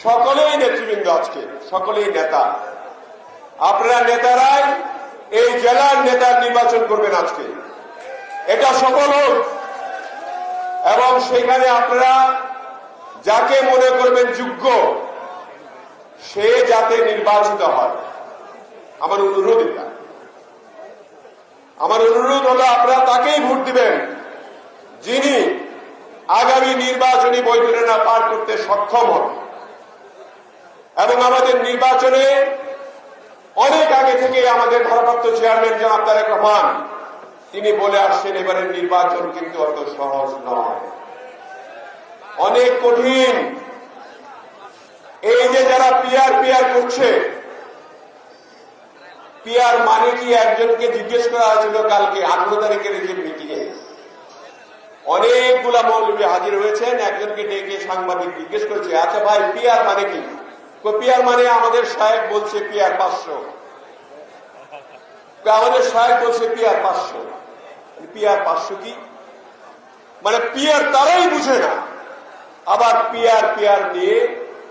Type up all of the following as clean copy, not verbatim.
সকলেই নেতৃবৃন্দ, আজকে সকলেই নেতা। আপনারা নেতারাই এই জেলার নেতার নির্বাচন করবেন আজকে, এটা সফল হোক। এবং সেখানে আপনারা যাকে মনে করবেন যোগ্য, সে যাতে নির্বাচিত হয়। আমার অনুরোধ এটা, আমার অনুরোধ হলো আপনারা তাকেই ভোট দিবেন যিনি আগামী নির্বাচনী বৈতরণী পার করতে সক্ষম হন। এবং আমাদের নির্বাচনে অনেক আগে থেকে আমাদের ভারপ্রাপ্ত চেয়ারম্যান জনাব তারেক রহমান তিনি বলে আসছেন, এবারের নির্বাচন কিন্তু অত সহজ নয়, অনেক কঠিন। এই যে যারা পিআর করছে, পিআর মানে কি একজনকে জিজ্ঞেস করা হয়েছিল কালকে 18 তারিখের যে মিটিংয়ে, অনেকগুলা মৌলবী হাজির হয়েছেন। একজনকে ডেকে সাংবাদিক জিজ্ঞেস করেছে, আচ্ছা ভাই পিআর মানে কি? পিআর মানে আমাদের সাহেব বলছে পিআর 500, আমাদের সাহেব বলছে পিআর 500। পিআর 500 কি? মানে পিআর তারাই বুঝে না। আবার পিআর নিয়ে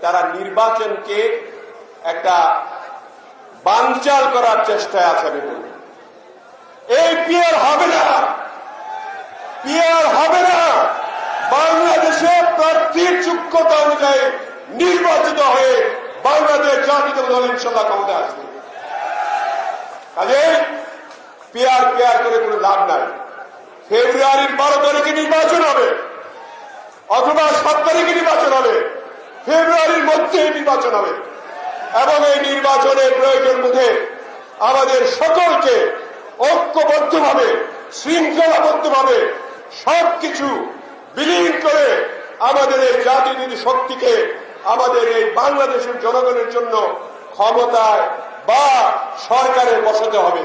তারা নির্বাচনকে একটা বানচাল করার চেষ্টায় আছে। এই পিআর হবে না, পিআর হবে না। বাংলাদেশে প্রার্থীর যোগ্যতা অনুযায়ী নির্বাচিত হয়ে বাংলাদেশ জাতীয় দল ইনশাল্লাহ ক্ষমতা আসবে। কাজে পিআর করে কোনো লাভ নাই। ফেব্রুয়ারির 12 তারিখে নির্বাচন হবে অথবা 7 তারিখে নির্বাচন হবে, ফেব্রুয়ারির মধ্যে নির্বাচন হবে। এবং এই নির্বাচনের প্রয়োজন বোধে আমাদের সকলকে ঐক্যবদ্ধভাবে, শৃঙ্খলাবদ্ধভাবে সবকিছু বিলীন করে আমাদের এই জাতীয় শক্তিকে আমাদের এই বাংলাদেশের জনগণের জন্য ক্ষমতায় বা সরকারে বসাতে হবে।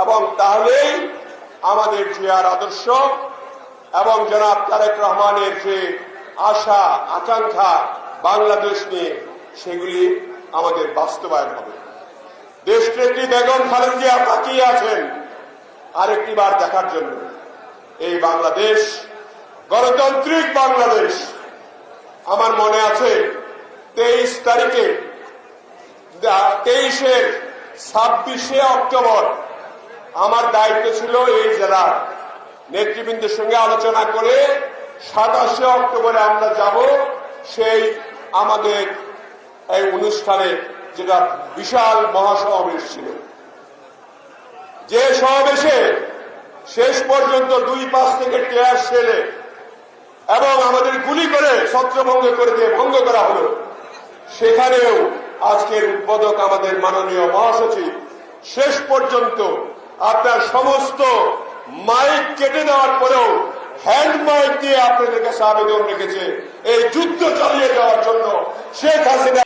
এবং তাহলেই আমাদের জিয়ার আদর্শ এবং জনাব তারেক রহমানের যে আশা আকাঙ্ক্ষা বাংলাদেশ নিয়ে, সেগুলি আমাদের বাস্তবায়ন হবে। দেশনেত্রী বেগম খালেদা জিয়া তাকিয়ে আছেন আরেকটি বার দেখার জন্য এই বাংলাদেশ, গণতান্ত্রিক বাংলাদেশ। আমার মনে আছে 23 তারিখে 26শে অক্টোবর আমার দায়িত্ব ছিল এই জেলার নেতৃবৃন্দের সঙ্গে আলোচনা করে 27শে অক্টোবরে আমরা যাব সেই আমাদের এই অনুষ্ঠানে, যেটা বিশাল মহাসমাবেশ ছিল। যে সমাবেশে শেষ পর্যন্ত 2-5 থেকে টিয়ার শেলে এবং আমাদের গুলি করে ছত্রভঙ্গ করে দিয়ে ভঙ্গ করা হলো। সেখানেও আজকের উদ্বোধক আমাদের মাননীয় মহাসচিব শেষ পর্যন্ত আপনার সমস্ত মাইক কেটে দেওয়ার পরেও হ্যান্ড মাইক দিয়ে আপনাদের কাছে আবেদন রেখেছে এই যুদ্ধ চালিয়ে যাওয়ার জন্য। শেখ হাসিনা